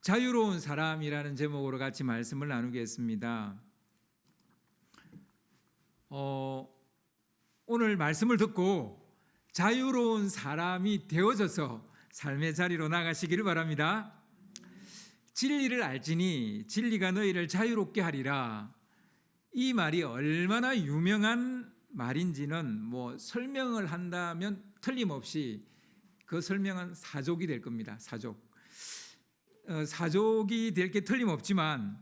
자유로운 사람이라는 제목으로 같이 말씀을 나누겠습니다. 오늘 말씀을 듣고 자유로운 사람이 되어져서 삶의 자리로 나가시기를 바랍니다. 진리를 알지니 진리가 너희를 자유롭게 하리라. 이 말이 얼마나 유명한 말인지는 설명을 한다면 틀림없이 그 설명은 사족이 될 겁니다. 사족이 될 게 틀림없지만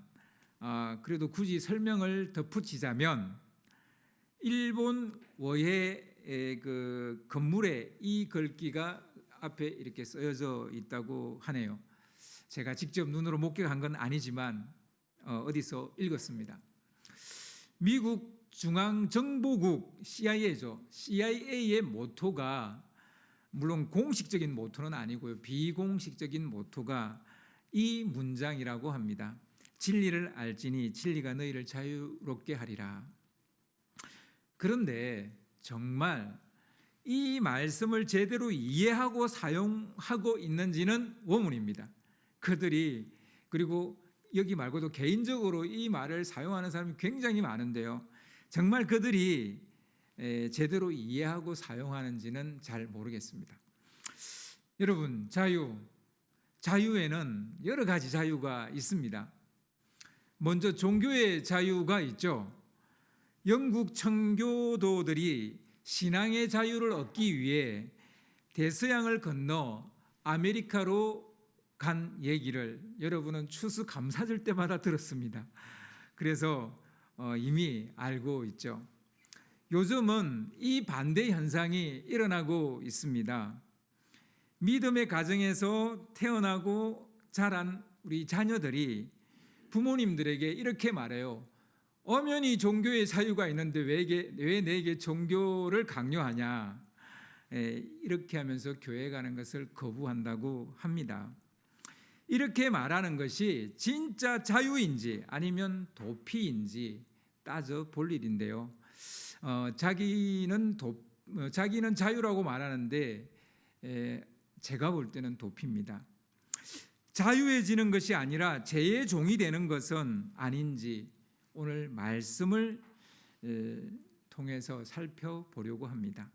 그래도 굳이 설명을 덧붙이자면 일본 워해 그 건물에 이 글귀가 앞에 이렇게 쓰여져 있다고 하네요. 제가 직접 눈으로 목격한 건 아니지만 어디서 읽었습니다. 미국 중앙정보국 CIA죠. CIA의 모토가 물론 공식적인 모토는 아니고요. 비공식적인 모토가 이 문장이라고 합니다. 진리를 알지니 진리가 너희를 자유롭게 하리라. 그런데 정말 이 말씀을 제대로 이해하고 사용하고 있는지는 의문입니다. 그들이 그리고 여기 말고도 개인적으로 이 말을 사용하는 사람이 굉장히 많은데요. 정말 그들이 제대로 이해하고 사용하는지는 잘 모르겠습니다. 여러분, 자유에는 여러 가지 자유가 있습니다. 먼저 종교의 자유가 있죠. 영국 청교도들이 신앙의 자유를 얻기 위해 대서양을 건너 아메리카로 간 얘기를 여러분은 추수감사절 때마다 들었습니다. 그래서 이미 알고 있죠. 요즘은 이 반대 현상이 일어나고 있습니다. 믿음의 가정에서 태어나고 자란 우리 자녀들이 부모님들에게 이렇게 말해요. 엄연히 종교의 자유가 있는데 왜 내게 종교를 강요하냐. 이렇게 하면서 교회 가는 것을 거부한다고 합니다. 이렇게 말하는 것이 진짜 자유인지 아니면 도피인지 따져 볼 일인데요. 자기는 자유라고 말하는데 제가 볼 때는 도피입니다. 자유해지는 것이 아니라 죄의 종이 되는 것은 아닌지 오늘 말씀을 통해서 살펴보려고 합니다.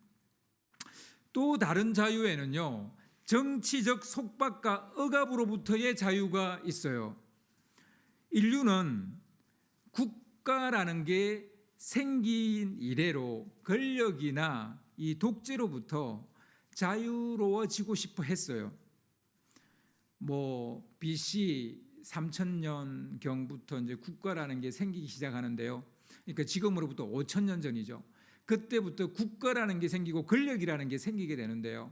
또 다른 자유에는요, 정치적 속박과 억압으로부터의 자유가 있어요. 인류는 국가라는 게 생긴 이래로 권력이나 이 독재로부터 자유로워지고 싶어 했어요. BC 3000년경부터 이제 국가라는 게 생기기 시작하는데요. 그러니까 지금으로부터 5000년 전이죠. 그때부터 국가라는 게 생기고 권력이라는 게 생기게 되는데요.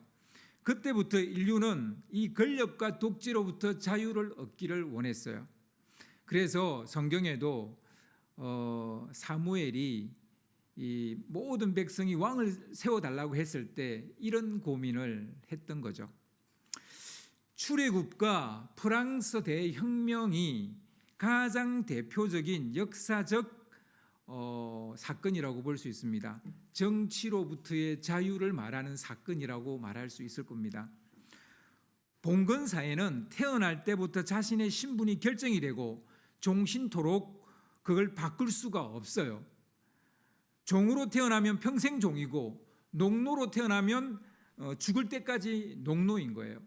그때부터 인류는 이 권력과 독재로부터 자유를 얻기를 원했어요. 그래서 성경에도 사무엘이 이 모든 백성이 왕을 세워달라고 했을 때 이런 고민을 했던 거죠. 출애굽과 프랑스 대혁명이 가장 대표적인 역사적 사건이라고 볼 수 있습니다. 정치로부터의 자유를 말하는 사건이라고 말할 수 있을 겁니다. 봉건사회는 태어날 때부터 자신의 신분이 결정이 되고 종신토록 그걸 바꿀 수가 없어요. 종으로 태어나면 평생 종이고 농노로 태어나면 죽을 때까지 농노인 거예요.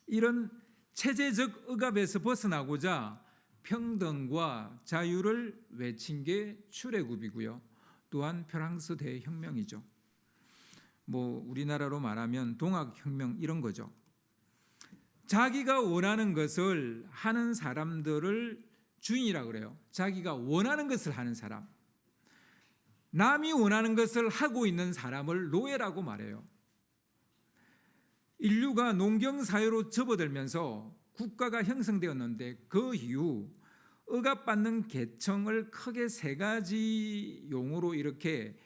이런 체제적 억압에서 벗어나고자 평등과 자유를 외친 게 출애굽이고요. 또한 프랑스 대혁명이죠. 우리나라로 말하면 동학혁명 이런 거죠. 자기가 원하는 것을 하는 사람들을 주인이라고 그래요. 자기가 원하는 것을 하는 사람. 남이 원하는 것을 하고 있는 사람을 노예라고 말해요. 인류가 농경사회로 접어들면서 국가가 형성되었는데 그 이후 억압받는 계층을 크게 세 가지 용어로 이렇게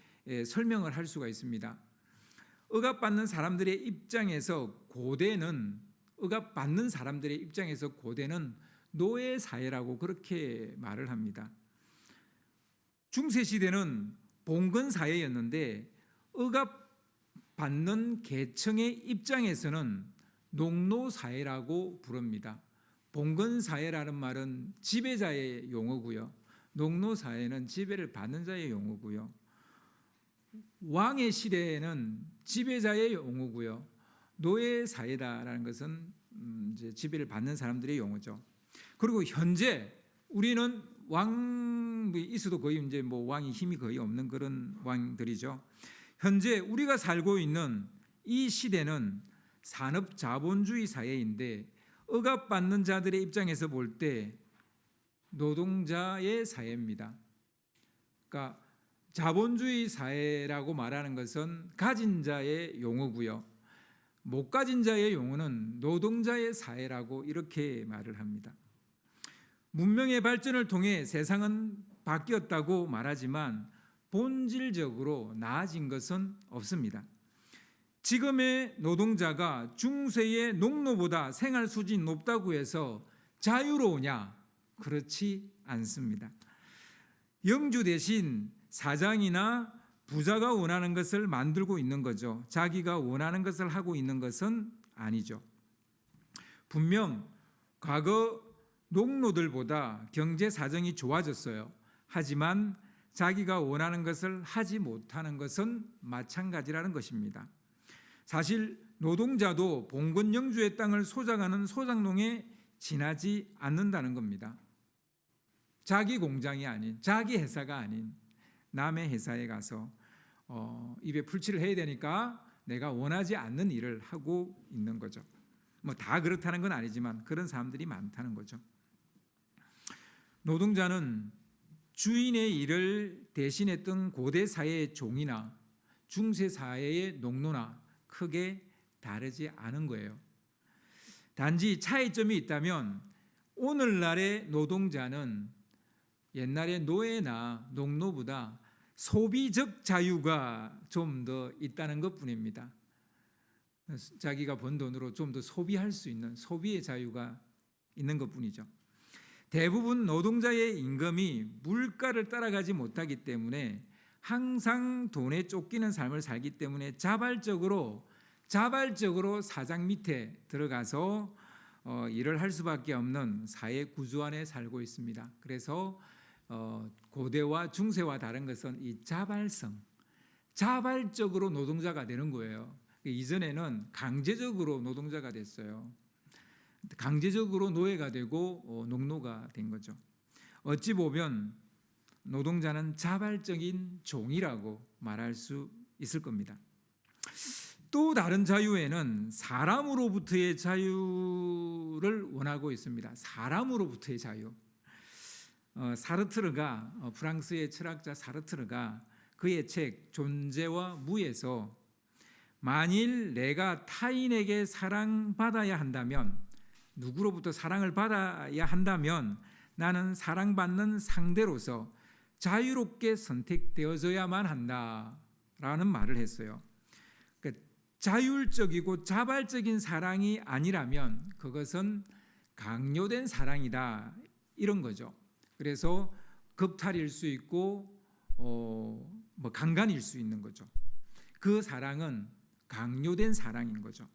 설명을 할 수가 있습니다. 억압받는 사람들의 입장에서 억압받는 사람들의 입장에서 고대는 노예사회라고 그렇게 말을 합니다. 중세시대는 봉건사회였는데 억압받는 계층의 입장에서는 농노사회라고 부릅니다. 봉건 사회라는 말은 지배자의 용어고요. 농노 사회는 지배를 받는 자의 용어고요. 왕의 시대에는 지배자의 용어고요. 노예 사회다라는 것은 이제 지배를 받는 사람들의 용어죠. 그리고 현재 우리는 왕이 있어도 거의 이제 뭐 왕이 힘이 거의 없는 그런 왕들이죠. 현재 우리가 살고 있는 이 시대는 산업 자본주의 사회인데 억압받는 자들의 입장에서 볼 때 노동자의 사회입니다. 그러니까 자본주의 사회라고 말하는 것은 가진 자의 용어고요. 못 가진 자의 용어는 노동자의 사회라고 이렇게 말을 합니다. 문명의 발전을 통해 세상은 바뀌었다고 말하지만 본질적으로 나아진 것은 없습니다. 지금의 노동자가 중세의 농노보다 생활 수준이 높다고 해서 자유로우냐? 그렇지 않습니다. 영주 대신 사장이나 부자가 원하는 것을 만들고 있는 거죠. 자기가 원하는 것을 하고 있는 것은 아니죠. 분명 과거 농노들보다 경제 사정이 좋아졌어요. 하지만 자기가 원하는 것을 하지 못하는 것은 마찬가지라는 것입니다. 사실 노동자도 봉건 영주의 땅을 소장하는 소장농에 지나지 않는다는 겁니다. 자기 공장이 아닌, 자기 회사가 아닌 남의 회사에 가서 입에 풀칠을 해야 되니까 내가 원하지 않는 일을 하고 있는 거죠. 뭐 다 그렇다는 건 아니지만 그런 사람들이 많다는 거죠. 노동자는 주인의 일을 대신했던 고대 사회의 종이나 중세 사회의 농노나 크게 다르지 않은 거예요. 단지 차이점이 있다면 오늘날의 노동자는 옛날의 노예나 농노보다 소비적 자유가 좀 더 있다는 것뿐입니다. 자기가 번 돈으로 좀 더 소비할 수 있는 소비의 자유가 있는 것뿐이죠. 대부분 노동자의 임금이 물가를 따라가지 못하기 때문에 항상 돈에 쫓기는 삶을 살기 때문에 자발적으로 사장 밑에 들어가서 일을 할 수밖에 없는 사회 구조 안에 살고 있습니다. 그래서 고대와 중세와 다른 것은 이 자발적으로 노동자가 되는 거예요. 이전에는 강제적으로 노동자가 됐어요. 강제적으로 노예가 되고 농노가 된 거죠. 어찌 보면 노동자는 자발적인 종이라고 말할 수 있을 겁니다. 또 다른 자유에는 사람으로부터의 자유를 원하고 있습니다. 사람으로부터의 자유. 사르트르가 프랑스의 철학자 사르트르가 그의 책 존재와 무에서 만일 내가 타인에게 사랑받아야 한다면 누구로부터 사랑을 받아야 한다면 나는 사랑받는 상대로서 자유롭게 선택되어져야만 한다라는 말을 했어요. 그러니까 자율적이고 자발적인 사랑이 아니라면 그것은 강요된 사랑이다 이런 거죠. 그래서 겁탈일 수 있고 강간일 수 있는 거죠. 그 사랑은 강요된 사랑인 거죠.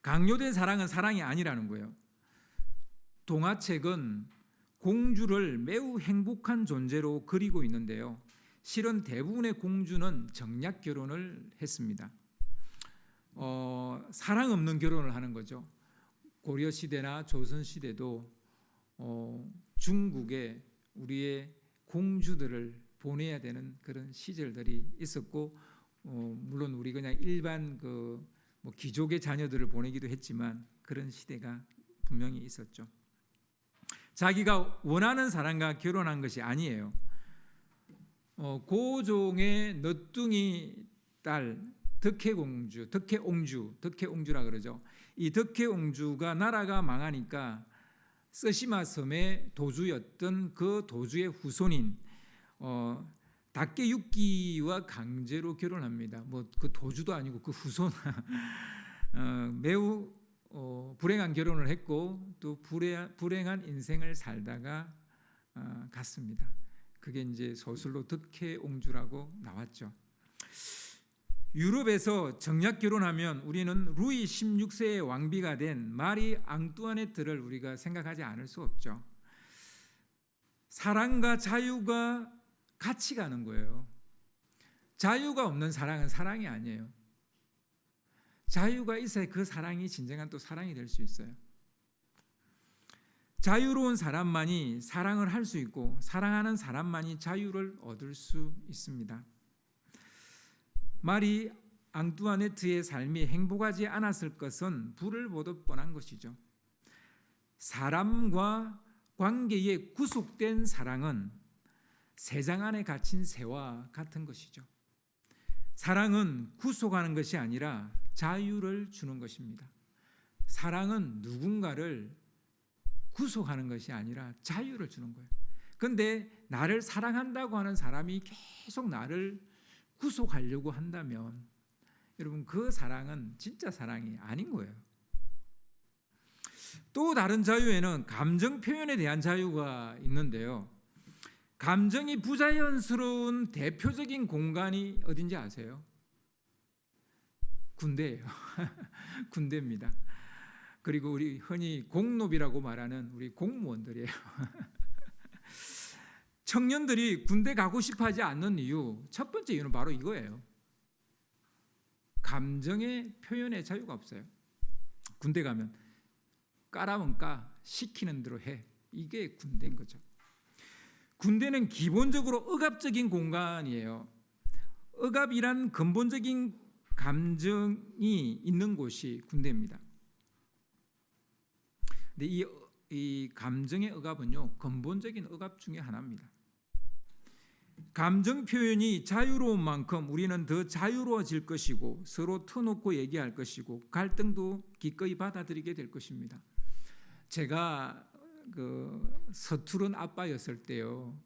강요된 사랑은 사랑이 아니라는 거예요. 동화책은 공주를 매우 행복한 존재로 그리고 있는데요. 실은 대부분의 공주는 정략 결혼을 했습니다. 사랑 없는 결혼을 하는 거죠. 고려 시대나 조선 시대도 중국에 우리의 공주들을 보내야 되는 그런 시절들이 있었고, 물론 우리 그냥 일반 귀족의 자녀들을 보내기도 했지만 그런 시대가 분명히 있었죠. 자기가 원하는 사람과 결혼한 것이 아니에요. 고종의 너뚱이 딸 덕혜옹주라 그러죠. 이 덕혜옹주가 나라가 망하니까 쓰시마 섬의 도주였던 그 도주의 후손인 다케유키와 강제로 결혼합니다. 그 도주도 아니고 그 후손 매우 불행한 결혼을 했고 또 불행한 인생을 살다가 갔습니다. 그게 이제 소설로 덕혜옹주라고 나왔죠. 유럽에서 정략 결혼하면 우리는 루이 16세의 왕비가 된 마리 앙뚜아네트를 우리가 생각하지 않을 수 없죠. 사랑과 자유가 같이 가는 거예요. 자유가 없는 사랑은 사랑이 아니에요. 자유가 있어야 그 사랑이 진정한 또 사랑이 될 수 있어요. 자유로운 사람만이 사랑을 할 수 있고 사랑하는 사람만이 자유를 얻을 수 있습니다. 마리 앙뚜아네트의 삶이 행복하지 않았을 것은 불을 보듯 뻔한 것이죠. 사람과 관계에 구속된 사랑은 새장 안에 갇힌 새와 같은 것이죠. 사랑은 구속하는 것이 아니라 자유를 주는 것입니다. 사랑은 누군가를 구속하는 것이 아니라 자유를 주는 거예요. 그런데 나를 사랑한다고 하는 사람이 계속 나를 구속하려고 한다면 여러분 그 사랑은 진짜 사랑이 아닌 거예요. 또 다른 자유에는 감정 표현에 대한 자유가 있는데요. 감정이 부자연스러운 대표적인 공간이 어딘지 아세요? 군대예요. 군대입니다. 그리고 우리 흔히 공노비라고 말하는 우리 공무원들이에요. 청년들이 군대 가고 싶어 하지 않는 이유, 첫 번째 이유는 바로 이거예요. 감정의 표현의 자유가 없어요. 군대 가면 까라면 까, 시키는 대로 해. 이게 군대인 거죠. 군대는 기본적으로 억압적인 공간이에요. 억압이란 근본적인 감정이 있는 곳이 군대입니다. 근데 이 감정의 억압은요, 근본적인 억압 중에 하나입니다. 감정 표현이 자유로운 만큼 우리는 더 자유로워질 것이고 서로 터놓고 얘기할 것이고 갈등도 기꺼이 받아들이게 될 것입니다. 제가 서투른 아빠였을 때요,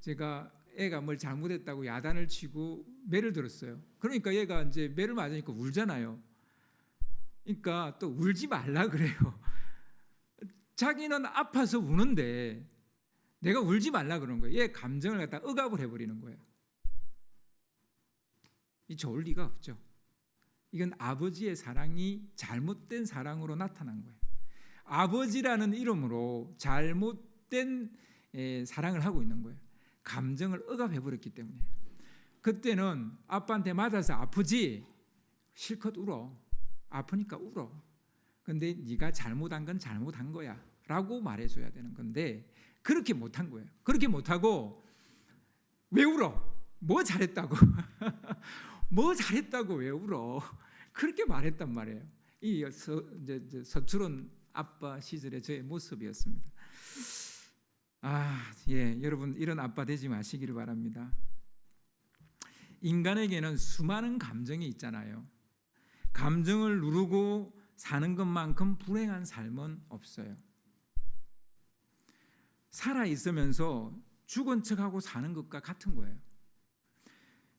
제가 애가 뭘 잘못했다고 야단을 치고 매를 들었어요. 그러니까 얘가 이제 매를 맞으니까 울잖아요. 그러니까 또 울지 말라 그래요. 자기는 아파서 우는데 내가 울지 말라 그러는 거예요. 얘 감정을 갖다 억압을 해버리는 거예요. 이 좋을 리가 없죠. 이건 아버지의 사랑이 잘못된 사랑으로 나타난 거예요. 아버지라는 이름으로 잘못된 사랑을 하고 있는 거예요. 감정을 억압해버렸기 때문에. 그때는 아빠한테 맞아서 아프지? 실컷 울어. 아프니까 울어. 근데 네가 잘못한 건 잘못한 거야 라고 말해줘야 되는 건데 그렇게 못한 거예요. 그렇게 못하고 왜 울어? 뭐 잘했다고? 뭐 잘했다고 왜 울어? 그렇게 말했단 말이에요. 이 서투른 아빠 시절의 저의 모습이었습니다. 여러분 이런 아빠 되지 마시기를 바랍니다. 인간에게는 수많은 감정이 있잖아요. 감정을 누르고 사는 것만큼 불행한 삶은 없어요. 살아 있으면서 죽은 척하고 사는 것과 같은 거예요.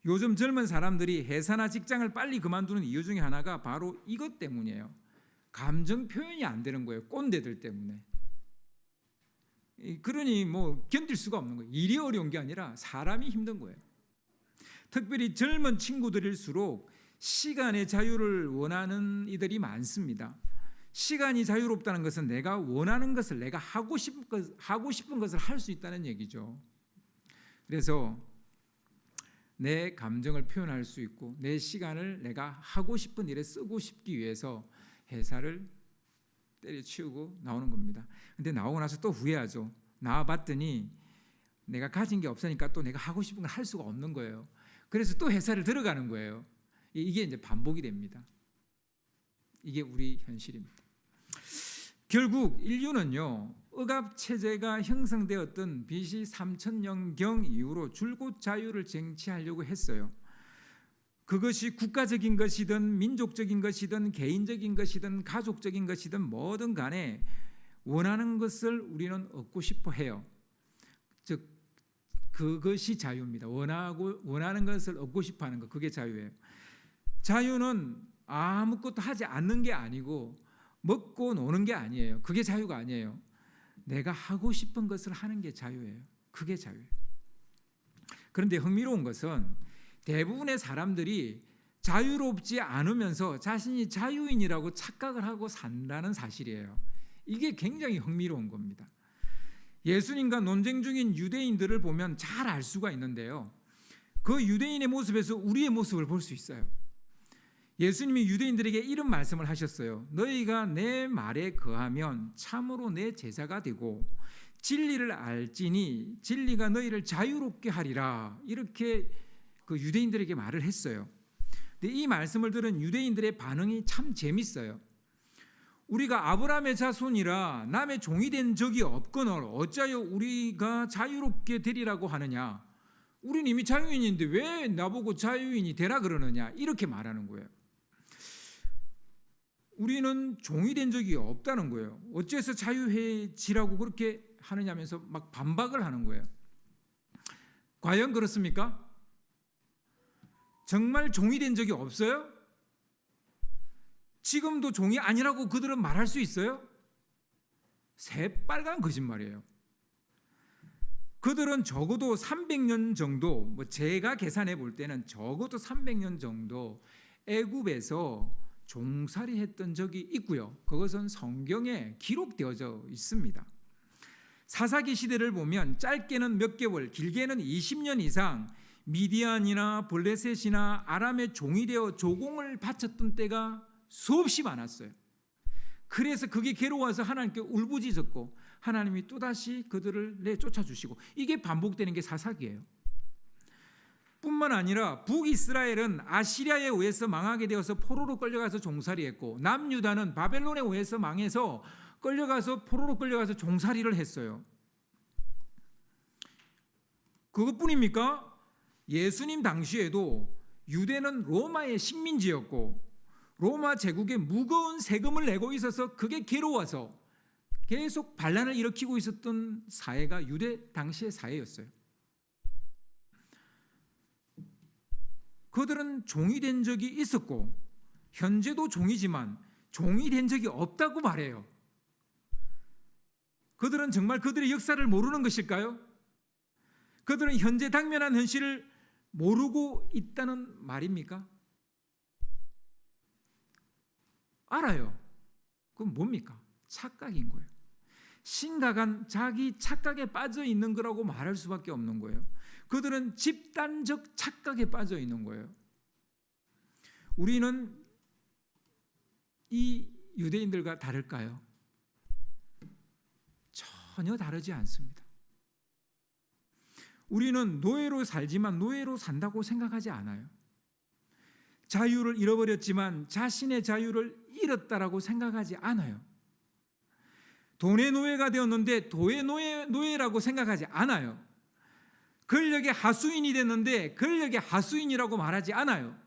요즘 젊은 사람들이 회사나 직장을 빨리 그만두는 이유 중에 하나가 바로 이것 때문이에요. 감정 표현이 안 되는 거예요. 꼰대들 때문에. 그러니 견딜 수가 없는 거예요. 일이 어려운 게 아니라 사람이 힘든 거예요. 특별히 젊은 친구들일수록 시간의 자유를 원하는 이들이 많습니다. 시간이 자유롭다는 것은 내가 원하는 것을 내가 하고 싶은 것을 할 수 있다는 얘기죠. 그래서 내 감정을 표현할 수 있고 내 시간을 내가 하고 싶은 일에 쓰고 싶기 위해서 회사를 때려치우고 나오는 겁니다. 근데 나오고 나서 또 후회하죠. 나와봤더니 내가 가진 게 없으니까 또 내가 하고 싶은 걸 할 수가 없는 거예요. 그래서 또 회사를 들어가는 거예요. 이게 이제 반복이 됩니다. 이게 우리 현실입니다. 결국 인류는요, 억압 체제가 형성되었던 BC 3000년경 이후로 줄곧 자유를 쟁취하려고 했어요. 그것이 국가적인 것이든 민족적인 것이든 개인적인 것이든 가족적인 것이든 뭐든 간에 원하는 것을 우리는 얻고 싶어 해요. 즉 그것이 자유입니다. 원하는 것을 얻고 싶어 하는 것, 그게 자유예요. 자유는 아무것도 하지 않는 게 아니고 먹고 노는 게 아니에요. 그게 자유가 아니에요. 내가 하고 싶은 것을 하는 게 자유예요. 그게 자유예요. 그런데 흥미로운 것은 대부분의 사람들이 자유롭지 않으면서 자신이 자유인이라고 착각을 하고 산다는 사실이에요. 이게 굉장히 흥미로운 겁니다. 예수님과 논쟁 중인 유대인들을 보면 잘 알 수가 있는데요. 그 유대인의 모습에서 우리의 모습을 볼 수 있어요. 예수님이 유대인들에게 이런 말씀을 하셨어요. 너희가 내 말에 거하면 참으로 내 제자가 되고 진리를 알지니 진리가 너희를 자유롭게 하리라. 이렇게 그 유대인들에게 말을 했어요. 근데 이 말씀을 들은 유대인들의 반응이 참 재밌어요. 우리가 아브라함의 자손이라 남의 종이 된 적이 없거늘 어찌하여 우리가 자유롭게 되리라고 하느냐. 우린 이미 자유인인데 왜 나보고 자유인이 되라 그러느냐. 이렇게 말하는 거예요. 우리는 종이 된 적이 없다는 거예요. 어째서 자유해지라고 그렇게 하느냐면서 막 반박을 하는 거예요. 과연 그렇습니까? 정말 종이 된 적이 없어요? 지금도 종이 아니라고 그들은 말할 수 있어요? 새빨간 거짓말이에요. 그들은 적어도 300년 정도, 제가 계산해 볼 때는 적어도 300년 정도 애굽에서 종살이 했던 적이 있고요. 그것은 성경에 기록되어져 있습니다. 사사기 시대를 보면 짧게는 몇 개월, 길게는 20년 이상 미디안이나 블레셋이나 아람의 종이 되어 조공을 바쳤던 때가 수없이 많았어요. 그래서 그게 괴로워서 하나님께 울부짖었고 하나님이 또다시 그들을 내쫓아주시고 이게 반복되는 게 사사기예요. 뿐만 아니라 북이스라엘은 아시리아에 의해서 망하게 되어서 포로로 끌려가서 종살이했고 남유다는 바벨론에 의해서 망해서 포로로 끌려가서 종살이를 했어요. 그것뿐입니까? 예수님 당시에도 유대는 로마의 식민지였고 로마 제국에 무거운 세금을 내고 있어서 그게 괴로워서 계속 반란을 일으키고 있었던 사회가 유대 당시의 사회였어요. 그들은 종이 된 적이 있었고 현재도 종이지만 종이 된 적이 없다고 말해요. 그들은 정말 그들의 역사를 모르는 것일까요? 그들은 현재 당면한 현실을 모르고 있다는 말입니까? 알아요. 그건 뭡니까? 착각인 거예요. 심각한 자기 착각에 빠져 있는 거라고 말할 수밖에 없는 거예요. 그들은 집단적 착각에 빠져 있는 거예요. 우리는 이 유대인들과 다를까요? 전혀 다르지 않습니다. 우리는 노예로 살지만 노예로 산다고 생각하지 않아요. 자유를 잃어버렸지만 자신의 자유를 잃었다라고 생각하지 않아요. 돈의 노예가 되었는데 돈의 노예라고 생각하지 않아요. 권력의 하수인이 됐는데 권력의 하수인이라고 말하지 않아요.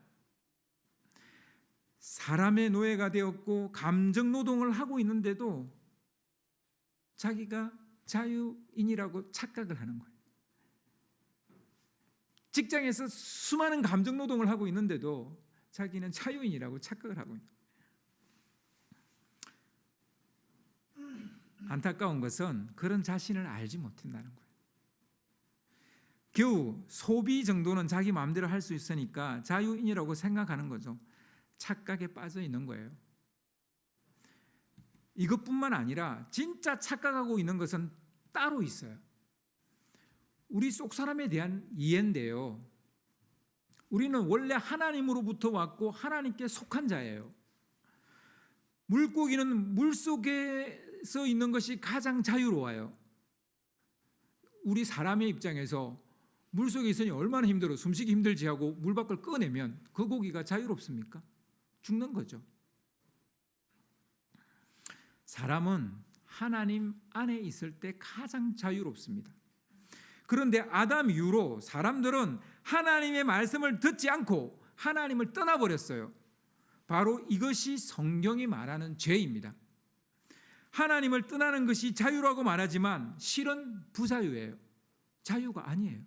사람의 노예가 되었고 감정 노동을 하고 있는데도 자기가 자유인이라고 착각을 하는 거예요. 직장에서 수많은 감정 노동을 하고 있는데도 자기는 자유인이라고 착각을 하고 있는 거예요. 안타까운 것은 그런 자신을 알지 못한다는 거예요. 겨우 소비 정도는 자기 마음대로 할 수 있으니까 자유인이라고 생각하는 거죠. 착각에 빠져 있는 거예요. 이것뿐만 아니라 진짜 착각하고 있는 것은 따로 있어요. 우리 속 사람에 대한 이해인데요. 우리는 원래 하나님으로부터 왔고 하나님께 속한 자예요. 물고기는 물속에서 있는 것이 가장 자유로워요. 우리 사람의 입장에서 물속에 있으니 얼마나 힘들어, 숨쉬기 힘들지 하고 물 밖을 꺼내면 그 고기가 자유롭습니까? 죽는 거죠. 사람은 하나님 안에 있을 때 가장 자유롭습니다. 그런데 아담 이후로 사람들은 하나님의 말씀을 듣지 않고 하나님을 떠나버렸어요. 바로 이것이 성경이 말하는 죄입니다. 하나님을 떠나는 것이 자유라고 말하지만 실은 부자유예요. 자유가 아니에요.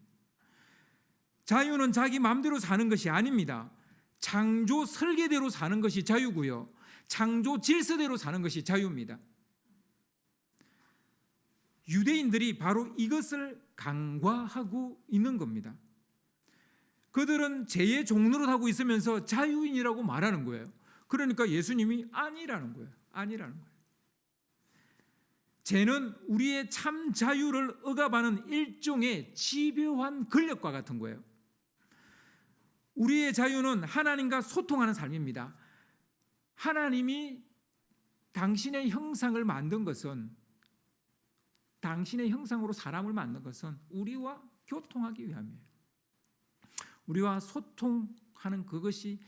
자유는 자기 마음대로 사는 것이 아닙니다. 창조 설계대로 사는 것이 자유고요. 창조 질서대로 사는 것이 자유입니다. 유대인들이 바로 이것을 간과하고 있는 겁니다. 그들은 죄의 종노릇 하고 있으면서 자유인이라고 말하는 거예요. 그러니까 예수님이 아니라는 거예요. 아니라는 거예요. 죄는 우리의 참 자유를 억압하는 일종의 집요한 권력과 같은 거예요. 우리의 자유는 하나님과 소통하는 삶입니다. 하나님이 당신의 형상을 만든 것은, 당신의 형상으로 사람을 만든 것은 우리와 교통하기 위함이에요. 우리와 소통하는 그것이,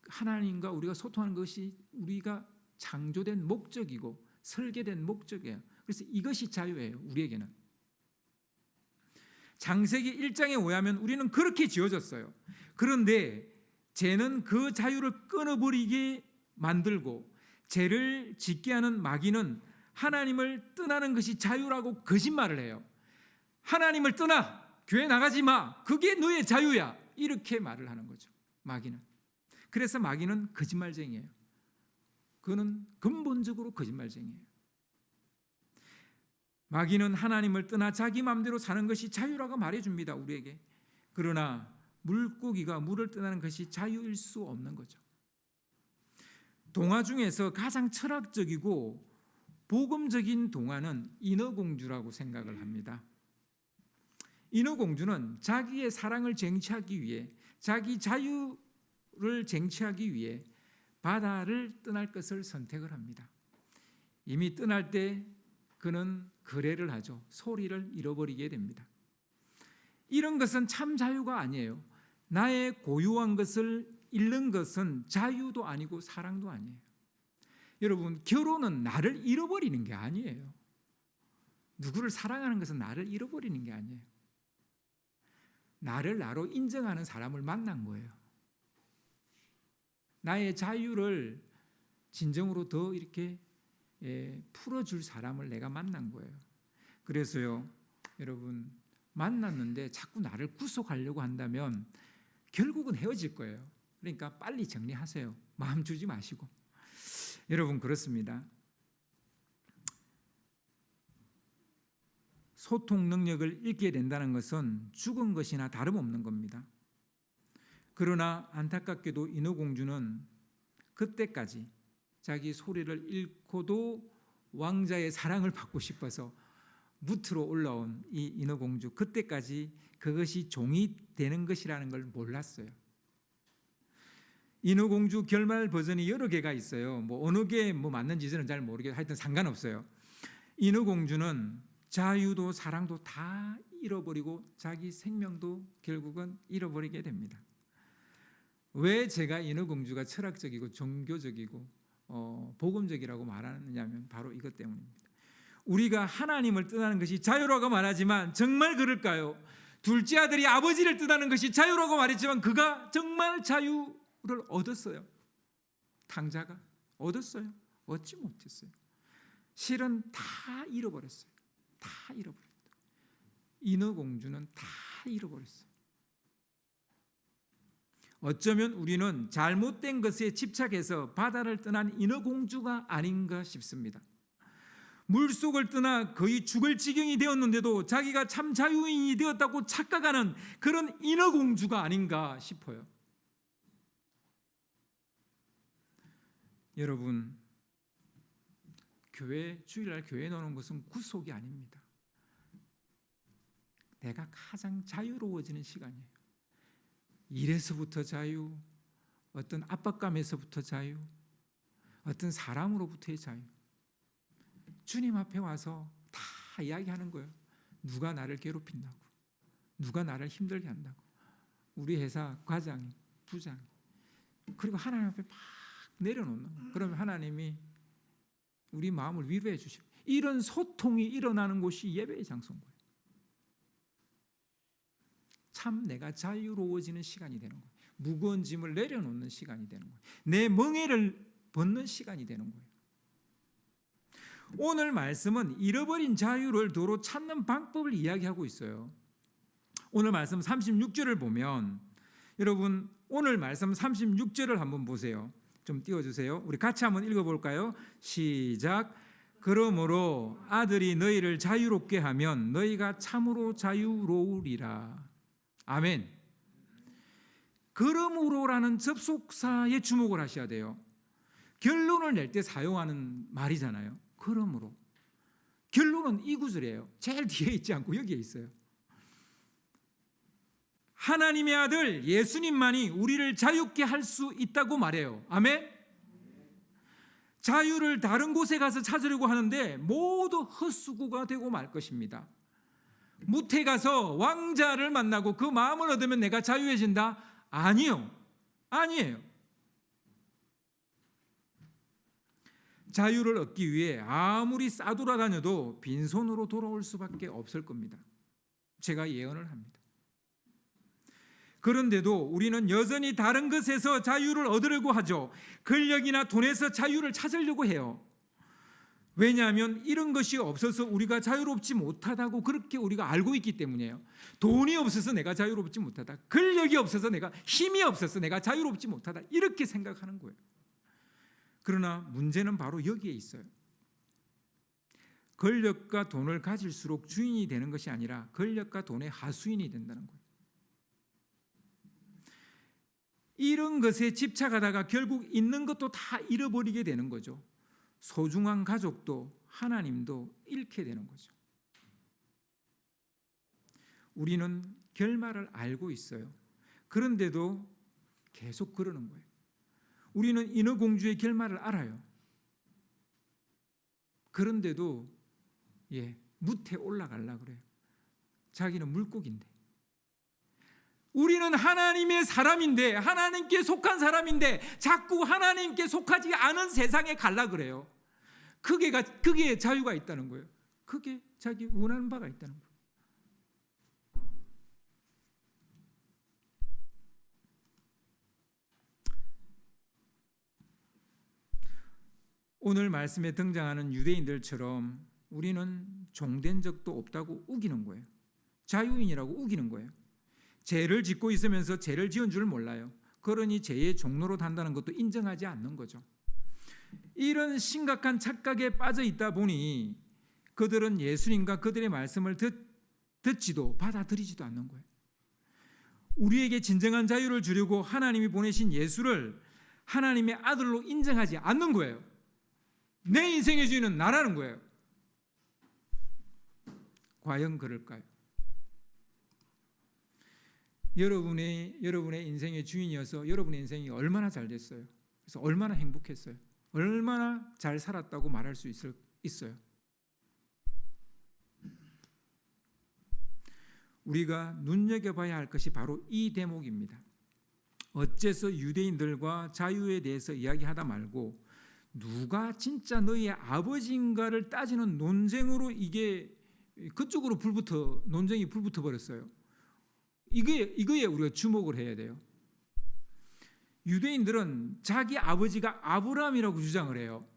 하나님과 우리가 소통하는 것이 우리가 창조된 목적이고 설계된 목적이에요. 그래서 이것이 자유예요. 우리에게는. 창세기 1장에 의하면 우리는 그렇게 지어졌어요. 그런데 죄는 그 자유를 끊어버리게 만들고, 죄를 짓게 하는 마귀는 하나님을 떠나는 것이 자유라고 거짓말을 해요. 하나님을 떠나, 교회 나가지 마, 그게 너의 자유야, 이렇게 말을 하는 거죠, 마귀는. 그래서 마귀는 거짓말쟁이에요. 그는 근본적으로 거짓말쟁이에요. 마귀는 하나님을 떠나 자기 마음대로 사는 것이 자유라고 말해줍니다, 우리에게. 그러나 물고기가 물을 떠나는 것이 자유일 수 없는 거죠. 동화 중에서 가장 철학적이고 복음적인 동화는 인어공주라고 생각을 합니다. 인어공주는 자기의 사랑을 쟁취하기 위해, 자기 자유를 쟁취하기 위해 바다를 떠날 것을 선택을 합니다. 이미 떠날 때 그는 거래를 하죠. 소리를 잃어버리게 됩니다. 이런 것은 참 자유가 아니에요. 나의 고유한 것을 잃는 것은 자유도 아니고 사랑도 아니에요. 여러분, 결혼은 나를 잃어버리는 게 아니에요. 누구를 사랑하는 것은 나를 잃어버리는 게 아니에요. 나를 나로 인정하는 사람을 만난 거예요. 나의 자유를 진정으로 더 이렇게 풀어줄 사람을 내가 만난 거예요. 그래서요, 여러분, 만났는데 자꾸 나를 구속하려고 한다면 결국은 헤어질 거예요. 그러니까 빨리 정리하세요. 마음 주지 마시고. 여러분, 그렇습니다. 소통 능력을 잃게 된다는 것은 죽은 것이나 다름없는 겁니다. 그러나 안타깝게도 인어공주는 그때까지 자기 소리를 잃고도 왕자의 사랑을 받고 싶어서 무트로 올라온 이 인어공주, 그때까지 그것이 종이 되는 것이라는 걸 몰랐어요. 인어공주 결말 버전이 여러 개가 있어요. 어느 게 맞는지 저는 잘 모르겠어요. 하여튼 상관없어요. 인어공주는 자유도 사랑도 다 잃어버리고 자기 생명도 결국은 잃어버리게 됩니다. 왜 제가 인어공주가 철학적이고 종교적이고 복음적이라고 말하느냐면 바로 이것 때문입니다. 우리가 하나님을 떠나는 것이 자유라고 말하지만 정말 그럴까요? 둘째 아들이 아버지를 떠나는 것이 자유라고 말했지만 그가 정말 자유를 얻었어요? 탕자가 얻었어요? 얻지 못했어요. 실은 다 잃어버렸어요. 다 잃어버렸어요. 인어공주는 다 잃어버렸어요. 어쩌면 우리는 잘못된 것에 집착해서 바다를 떠난 인어공주가 아닌가 싶습니다. 물속을 떠나 거의 죽을 지경이 되었는데도 자기가 참 자유인이 되었다고 착각하는 그런 인어공주가 아닌가 싶어요. 여러분, 주일날 교회 나오는 것은 구속이 아닙니다. 내가 가장 자유로워지는 시간이에요. 일에서부터 자유, 어떤 압박감에서부터 자유, 어떤 사람으로부터의 자유. 주님 앞에 와서 다 이야기하는 거예요. 누가 나를 괴롭힌다고, 누가 나를 힘들게 한다고, 우리 회사 과장이, 부장이. 그리고 하나님 앞에 막 내려놓는 거예요. 그러면 하나님이 우리 마음을 위로해 주시고, 이런 소통이 일어나는 곳이 예배의 장소인 거예요. 참 내가 자유로워지는 시간이 되는 거예요. 무거운 짐을 내려놓는 시간이 되는 거예요. 내 멍에를 벗는 시간이 되는 거예요. 오늘 말씀은 잃어버린 자유를 도로 찾는 방법을 이야기하고 있어요. 오늘 말씀 36절을 보면, 여러분 오늘 말씀 36절을 한번 보세요. 좀 띄워주세요. 우리 같이 한번 읽어볼까요? 시작. 그러므로 아들이 너희를 자유롭게 하면 너희가 참으로 자유로우리라. 아멘. 그러므로라는 접속사에 주목을 하셔야 돼요. 결론을 낼 때 사용하는 말이잖아요. 그러므로. 결론은 이 구절이에요. 제일 뒤에 있지 않고 여기에 있어요. 하나님의 아들 예수님만이 우리를 자유케 할 수 있다고 말해요. 아멘? 자유를 다른 곳에 가서 찾으려고 하는데 모두 헛수고가 되고 말 것입니다. 무태 가서 왕자를 만나고 그 마음을 얻으면 내가 자유해진다? 아니요. 아니에요. 자유를 얻기 위해 아무리 싸돌아다녀도 빈손으로 돌아올 수밖에 없을 겁니다. 제가 예언을 합니다. 그런데도 우리는 여전히 다른 것에서 자유를 얻으려고 하죠. 권력이나 돈에서 자유를 찾으려고 해요. 왜냐하면 이런 것이 없어서 우리가 자유롭지 못하다고 그렇게 우리가 알고 있기 때문이에요. 돈이 없어서 내가 자유롭지 못하다. 권력이 없어서 내가, 힘이 없어서 내가 자유롭지 못하다. 이렇게 생각하는 거예요. 그러나 문제는 바로 여기에 있어요. 권력과 돈을 가질수록 주인이 되는 것이 아니라 권력과 돈의 하수인이 된다는 거예요. 이런 것에 집착하다가 결국 있는 것도 다 잃어버리게 되는 거죠. 소중한 가족도 하나님도 잃게 되는 거죠. 우리는 결말을 알고 있어요. 그런데도 계속 그러는 거예요. 우리는 인어공주의 결말을 알아요. 그런데도 무태 올라가려고 그래요. 자기는 물고기인데. 우리는 하나님의 사람인데, 하나님께 속한 사람인데 자꾸 하나님께 속하지 않은 세상에 가려고 그래요. 그게 자유가 있다는 거예요. 그게 자기 원하는 바가 있다는 거예요. 오늘 말씀에 등장하는 유대인들처럼 우리는 종된 적도 없다고 우기는 거예요. 자유인이라고 우기는 거예요. 죄를 짓고 있으면서 죄를 지은 줄 몰라요. 그러니 죄의 종로로 단다는 것도 인정하지 않는 거죠. 이런 심각한 착각에 빠져 있다 보니 그들은 예수님과 그들의 말씀을 듣지도 받아들이지도 않는 거예요. 우리에게 진정한 자유를 주려고 하나님이 보내신 예수를 하나님의 아들로 인정하지 않는 거예요. 내 인생의 주인은 나라는 거예요. 과연 그럴까요? 여러분의 인생의 주인이어서 여러분의 인생이 얼마나 잘 됐어요? 그래서 얼마나 행복했어요? 얼마나 잘 살았다고 말할 수 있어요? 우리가 눈여겨봐야 할 것이 바로 이 대목입니다. 어째서 유대인들과 자유에 대해서 이야기하다 말고 누가 진짜 너희의 아버지인가를 따지는 논쟁으로 이게 그쪽으로 논쟁이 불붙어 버렸어요. 이거에 우리가 주목을 해야 돼요. 유대인들은 자기 아버지가 아브라함이라고 주장을 해요.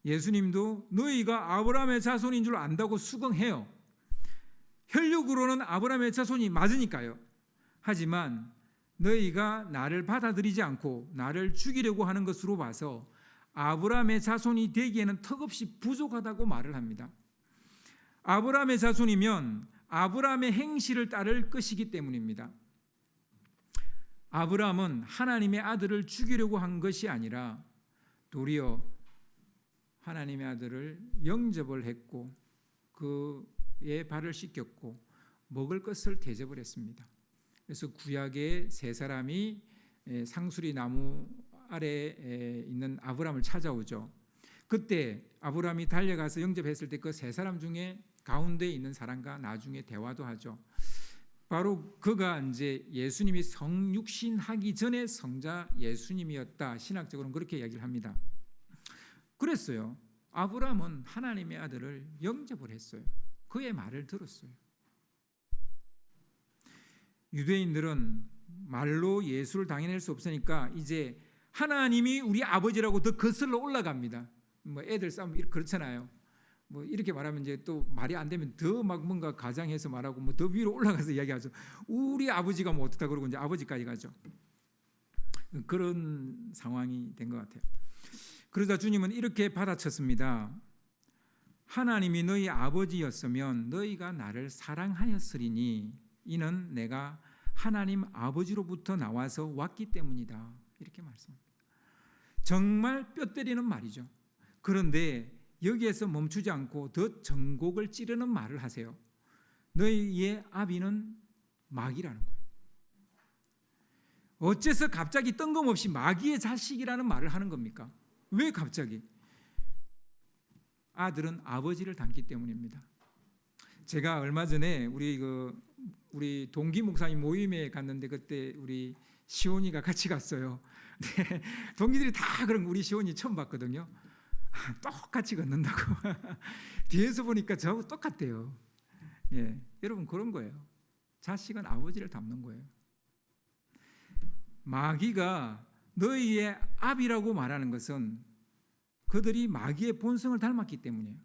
예수님도 너희가 아브라함의 자손인 줄 안다고 수긍해요. 혈육으로는 아브라함의 자손이 맞으니까요. 하지만 너희가 나를 받아들이지 않고 나를 죽이려고 하는 것으로 봐서 아브라함의 자손이 되기에는 턱없이 부족하다고 말을 합니다. 아브라함의 자손이면 아브라함의 행실을 따를 것이기 때문입니다. 아브라함은 하나님의 아들을 죽이려고 한 것이 아니라 도리어 하나님의 아들을 영접을 했고 그의 발을 씻겼고 먹을 것을 대접을 했습니다. 그래서 구약의 세 사람이 상수리 나무 아래에 있는 아브라함을 찾아오죠. 그때 아브라함이 달려가서 영접했을 때 그 세 사람 중에 가운데 있는 사람과 나중에 대화도 하죠. 바로 그가 이제 예수님이 성육신하기 전에 성자 예수님이었다. 신학적으로는 그렇게 이야기를 합니다. 그랬어요. 아브라함은 하나님의 아들을 영접을 했어요. 그의 말을 들었어요. 유대인들은 말로 예수를 당해낼 수 없으니까 이제 하나님이 우리 아버지라고 더 거슬러 올라갑니다. 애들 싸움 그렇잖아요. 이렇게 말하면 이제 또 말이 안 되면 더 막 뭔가 가장해서 말하고 더 위로 올라가서 이야기하죠. 우리 아버지가 어떻다 그러고 이제 아버지까지 가죠. 그런 상황이 된 것 같아요. 그러자 주님은 이렇게 받아쳤습니다. 하나님이 너희 아버지였으면 너희가 나를 사랑하였으리니 이는 내가 하나님 아버지로부터 나와서 왔기 때문이다. 이렇게 말씀합니다. 정말 뼈 때리는 말이죠. 그런데 여기에서 멈추지 않고 더 전곡을 찌르는 말을 하세요. 너희의 아비는 마귀라는 거예요. 어째서 갑자기 뜬금없이 마귀의 자식이라는 말을 하는 겁니까? 왜 갑자기? 아들은 아버지를 닮기 때문입니다. 제가 얼마 전에 우리 동기 목사님 모임에 갔는데 그때 우리 시온이가 같이 갔어요. 네, 동기들이 다 그런 우리 시온이 처음 봤거든요. 똑같이 걷는다고. 뒤에서 보니까 저하고 똑같대요. 예, 여러분 그런 거예요. 자식은 아버지를 닮는 거예요. 마귀가 너희의 아비라고 말하는 것은 그들이 마귀의 본성을 닮았기 때문이에요.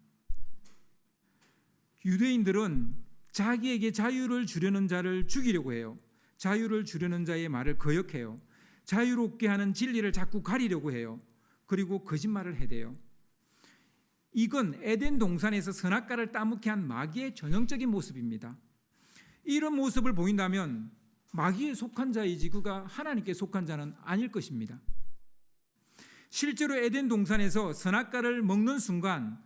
유대인들은 자기에게 자유를 주려는 자를 죽이려고 해요. 자유를 주려는 자의 말을 거역해요. 자유롭게 하는 진리를 자꾸 가리려고 해요. 그리고 거짓말을 해대요. 이건 에덴 동산에서 선악과를 따먹게 한 마귀의 전형적인 모습입니다. 이런 모습을 보인다면 마귀에 속한 자이지 그가 하나님께 속한 자는 아닐 것입니다. 실제로 에덴 동산에서 선악과를 먹는 순간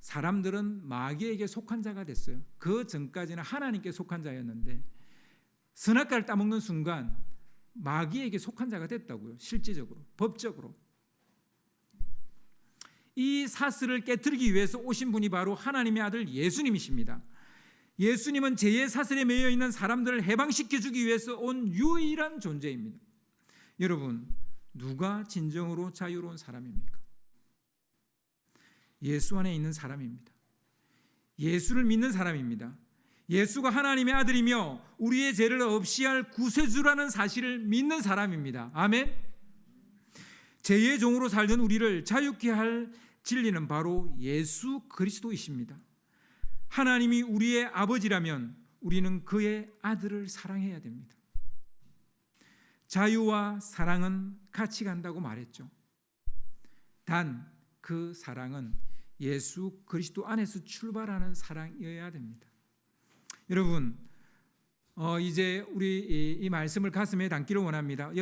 사람들은 마귀에게 속한 자가 됐어요. 그 전까지는 하나님께 속한 자였는데 선악과를 따먹는 순간 마귀에게 속한 자가 됐다고요. 실제적으로, 법적으로. 이 사슬을 깨트리기 위해서 오신 분이 바로 하나님의 아들 예수님이십니다. 예수님은 죄의 사슬에 매여 있는 사람들을 해방시켜주기 위해서 온 유일한 존재입니다. 여러분, 누가 진정으로 자유로운 사람입니까? 예수 안에 있는 사람입니다. 예수를 믿는 사람입니다. 예수가 하나님의 아들이며 우리의 죄를 없이 할 구세주라는 사실을 믿는 사람입니다. 아멘. 죄의 종으로 살던 우리를 자유케 할 진리는 바로 예수 그리스도이십니다. 하나님이 우리의 아버지라면 우리는 그의 아들을 사랑해야 됩니다. 자유와 사랑은 같이 간다고 말했죠. 단 그 사랑은 예수 그리스도 안에서 출발하는 사랑이어야 됩니다. 여러분, 이제 우리 이 말씀을 가슴에 담기를 원합니다.